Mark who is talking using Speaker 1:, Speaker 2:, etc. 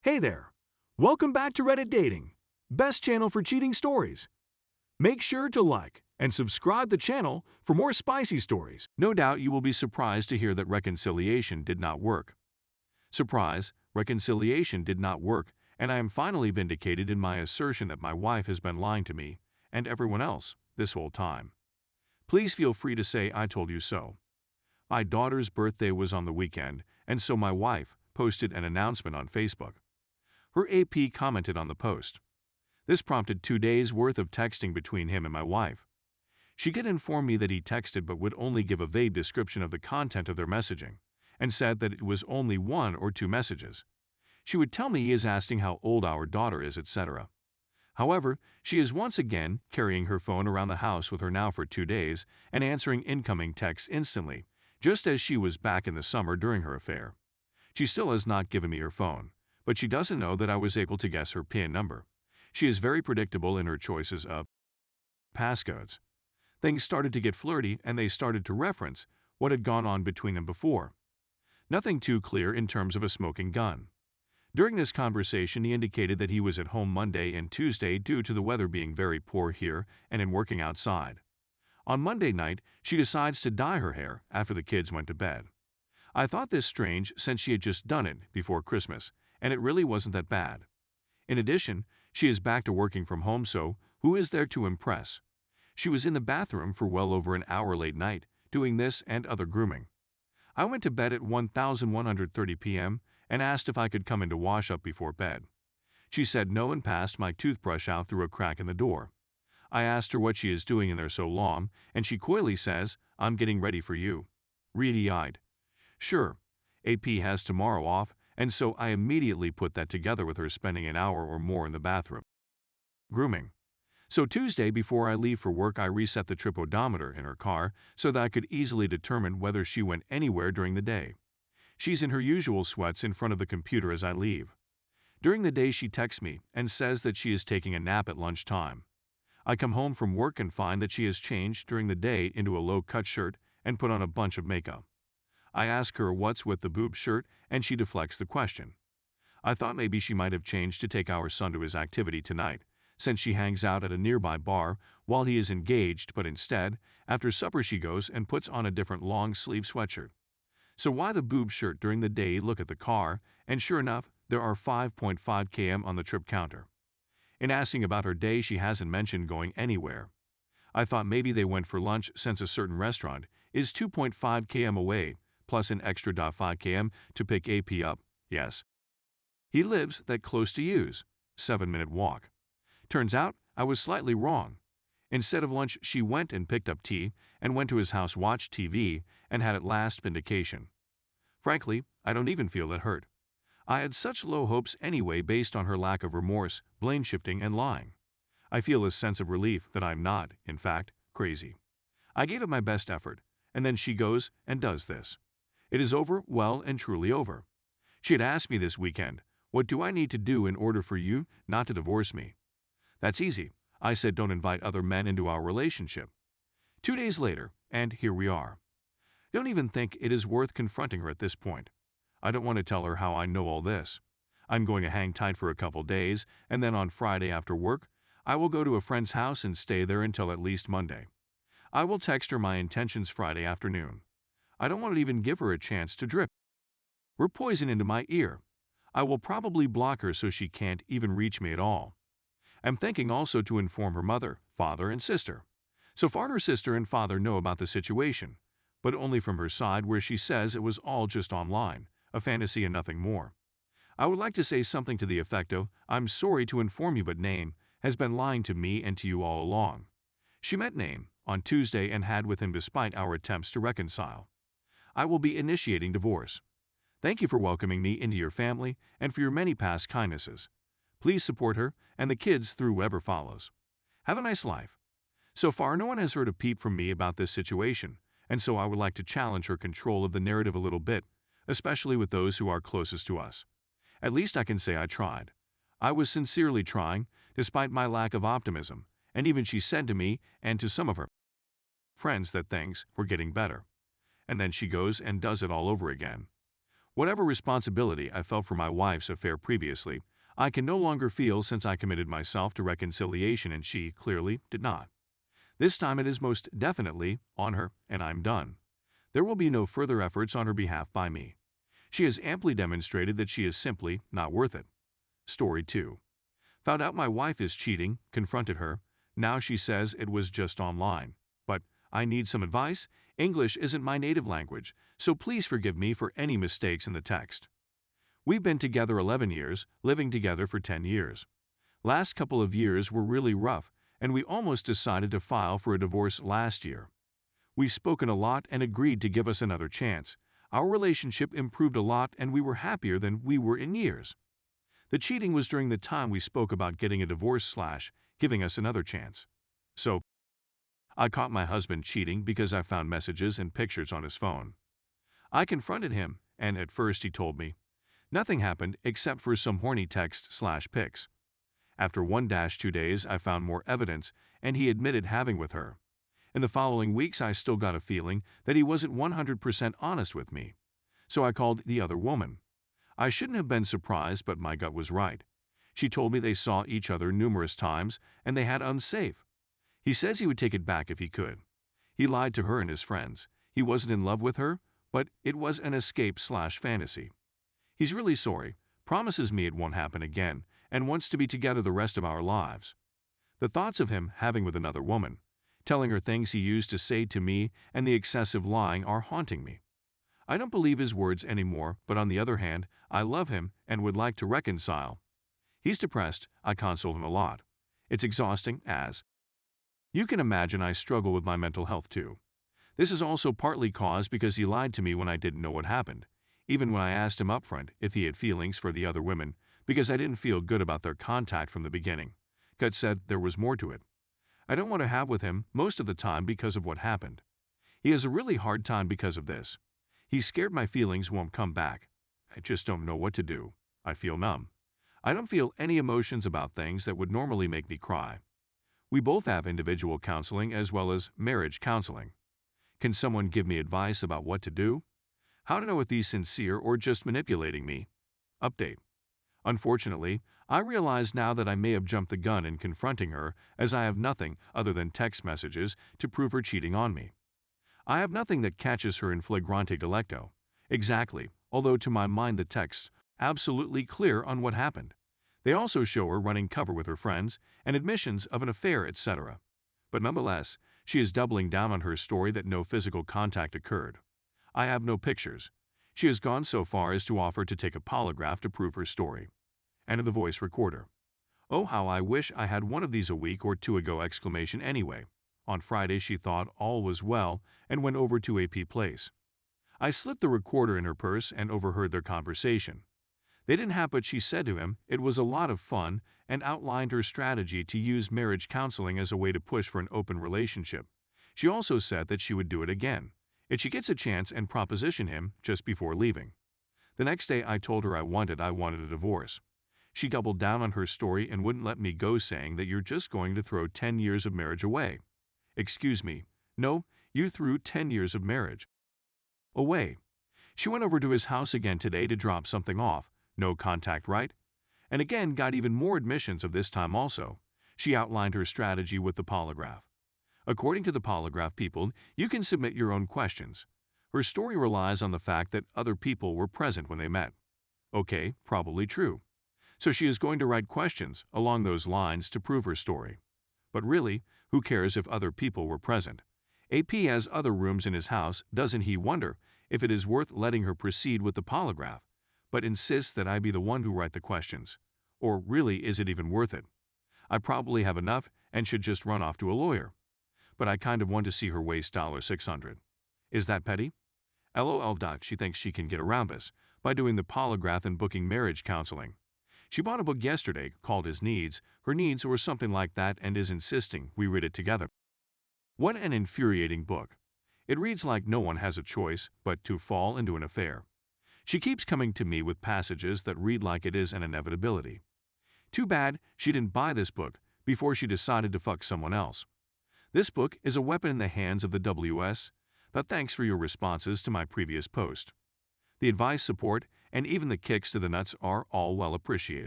Speaker 1: Hey there! Welcome back to Reddit Dating, best channel for cheating stories. Make sure to like and subscribe the channel for more spicy stories. No doubt you will be surprised to hear that reconciliation did not work. Surprise, reconciliation did not work, and I am finally vindicated in my assertion that my wife has been lying to me and everyone else this whole time. Please feel free to say I told you so. My daughter's birthday was on the weekend, and so my wife posted an announcement on Facebook. Her AP commented on the post. This prompted 2 days' worth of texting between him and my wife. She could inform me that he texted but would only give a vague description of the content of their messaging, and said that it was only 1 or 2 messages. She would tell me he is asking how old our daughter is, etc. However, she is once again carrying her phone around the house with her now for 2 days and answering incoming texts instantly, just as she was back in the summer during her affair. She still has not given me her phone, but she doesn't know that I was able to guess her PIN number. She is very predictable in her choices of passcodes. Things started to get flirty and they started to reference what had gone on between them before. Nothing too clear in terms of a smoking gun. During this conversation, he indicated that he was at home Monday and Tuesday due to the weather being very poor here and in working outside. On Monday night, she decides to dye her hair after the kids went to bed. I thought this strange since she had just done it before Christmas, and it really wasn't that bad. In addition, she is back to working from home, so who is there to impress? She was in the bathroom for well over an hour late night, doing this and other grooming. I went to bed at 11:30 p.m. and asked if I could come in to wash up before bed. She said no and passed my toothbrush out through a crack in the door. I asked her what she is doing in there so long, and she coyly says, "I'm getting ready for you." Reedy-eyed. Sure, AP has tomorrow off, and so I immediately put that together with her spending an hour or more in the bathroom. Grooming. So Tuesday before I leave for work, I reset the trip odometer in her car so that I could easily determine whether she went anywhere during the day. She's in her usual sweats in front of the computer as I leave. During the day she texts me and says that she is taking a nap at lunchtime. I come home from work and find that she has changed during the day into a low-cut shirt and put on a bunch of makeup. I ask her what's with the boob shirt, and she deflects the question. I thought maybe she might have changed to take our son to his activity tonight, since she hangs out at a nearby bar while he is engaged, but instead, after supper she goes and puts on a different long-sleeve sweatshirt. So why the boob shirt during the day? Look at the car, and sure enough, there are 5.5 km on the trip counter. In asking about her day, she hasn't mentioned going anywhere. I thought maybe they went for lunch since a certain restaurant is 2.5 km away, plus an extra 5 km to pick AP up. Yes. He lives that close to you's 7-minute walk. Turns out I was slightly wrong. Instead of lunch, she went and picked up tea and went to his house, watched TV, and had at last Vindication. Frankly, I don't even feel that hurt. I had such low hopes anyway based on her lack of remorse, blame shifting, and lying. I feel a sense of relief that I'm not, in fact, crazy. I gave it my best effort, and then she goes and does this. It is over, well and truly over. She had asked me this weekend, "What do I need to do in order for you not to divorce me?" That's easy. I said don't invite other men into our relationship. 2 days later, and here we are. Don't even think it is worth confronting her at this point. I don't want to tell her how I know all this. I'm going to hang tight for a couple days, and then on Friday after work, I will go to a friend's house and stay there until at least Monday. I will text her my intentions Friday afternoon. I don't want to even give her a chance to drip her poison into my ear. I will probably block her so she can't even reach me at all. I'm thinking also to inform her mother, father, and sister. So far her sister and father know about the situation, but only from her side, where she says it was all just online, a fantasy and nothing more. I would like to say something to the effect of, "I'm sorry to inform you, but Name has been lying to me and to you all along." She met Name on Tuesday and had with him despite our attempts to reconcile. I will be initiating divorce. Thank you for welcoming me into your family and for your many past kindnesses. Please support her and the kids through whatever follows. Have a nice life. So far, no one has heard a peep from me about this situation, and so I would like to challenge her control of the narrative a little bit, especially with those who are closest to us. At least I can say I tried. I was sincerely trying, despite my lack of optimism, and even she said to me and to some of her friends that things were getting better. And then she goes and does it all over again. Whatever responsibility I felt for my wife's affair previously, I can no longer feel since I committed myself to reconciliation and she, clearly, did not. This time it is most definitely on her, and I'm done. There will be no further efforts on her behalf by me. She has amply demonstrated that she is simply not worth it. Story 2. Found out my wife is cheating, confronted her. Now she says it was just online. But I need some advice. English isn't my native language, so please forgive me for any mistakes in the text. We've been together 11 years, living together for 10 years. Last couple of years were really rough, and we almost decided to file for a divorce last year. We've spoken a lot and agreed to give us another chance. Our relationship improved a lot and we were happier than we were in years. The cheating was during the time we spoke about getting a divorce / giving us another chance. So, I caught my husband cheating because I found messages and pictures on his phone. I confronted him, and at first he told me nothing happened except for some horny text / pics. After 1-2 days, I found more evidence, and he admitted having with her. In the following weeks, I still got a feeling that he wasn't 100% honest with me. So I called the other woman. I shouldn't have been surprised, but my gut was right. She told me they saw each other numerous times, and they had unsafe. He says he would take it back if he could. He lied to her and his friends. He wasn't in love with her, but it was an escape / fantasy. He's really sorry, promises me it won't happen again, and wants to be together the rest of our lives. The thoughts of him having with another woman, telling her things he used to say to me, and the excessive lying are haunting me. I don't believe his words anymore, but on the other hand, I love him and would like to reconcile. He's depressed, I console him a lot. It's exhausting, as you can imagine. I struggle with my mental health too. This is also partly caused because he lied to me when I didn't know what happened, even when I asked him upfront if he had feelings for the other women, because I didn't feel good about their contact from the beginning. Gut said there was more to it. I don't want to have with him most of the time because of what happened. He has a really hard time because of this. He's scared my feelings won't come back. I just don't know what to do. I feel numb. I don't feel any emotions about things that would normally make me cry. We both have individual counseling as well as marriage counseling. Can someone give me advice about what to do? How to know if he's sincere or just manipulating me? Update. Unfortunately, I realize now that I may have jumped the gun in confronting her, as I have nothing other than text messages to prove her cheating on me. I have nothing that catches her in flagrante delicto. Exactly, although to my mind the texts absolutely clear on what happened. They also show her running cover with her friends and admissions of an affair, etc. But nonetheless, she is doubling down on her story that no physical contact occurred. I have no pictures. She has gone so far as to offer to take a polygraph to prove her story. And the voice recorder. Oh, how I wish I had one of these a week or two ago! Anyway. On Friday she thought all was well and went over to AP Place. I slipped the recorder in her purse and overheard their conversation. They didn't have, but she said to him it was a lot of fun and outlined her strategy to use marriage counseling as a way to push for an open relationship. She also said that she would do it again if she gets a chance and proposition him just before leaving. The next day I told her I wanted a divorce. She doubled down on her story and wouldn't let me go, saying that you're just going to throw 10 years of marriage away. Excuse me, no, you threw 10 years of marriage away. She went over to his house again today to drop something off. No contact, right? And again got even more admissions of this time also. She outlined her strategy with the polygraph. According to the polygraph people, you can submit your own questions. Her story relies on the fact that other people were present when they met. Okay, probably true. So she is going to write questions along those lines to prove her story. But really, who cares if other people were present? AP has other rooms in his house. Doesn't he wonder if it is worth letting her proceed with the polygraph, but insists that I be the one who write the questions? Or really, is it even worth it? I probably have enough and should just run off to a lawyer. But I kind of want to see her waste $600. Is that petty? LOL. She thinks she can get around this by doing the polygraph and booking marriage counseling. She bought a book yesterday called His Needs, Her Needs, or something like that, and is insisting we read it together. What an infuriating book. It reads like no one has a choice but to fall into an affair. She keeps coming to me with passages that read like it is an inevitability. Too bad she didn't buy this book before she decided to fuck someone else. This book is a weapon in the hands of the WS, but thanks for your responses to my previous post. The advice, support, and even the kicks to the nuts are all well appreciated.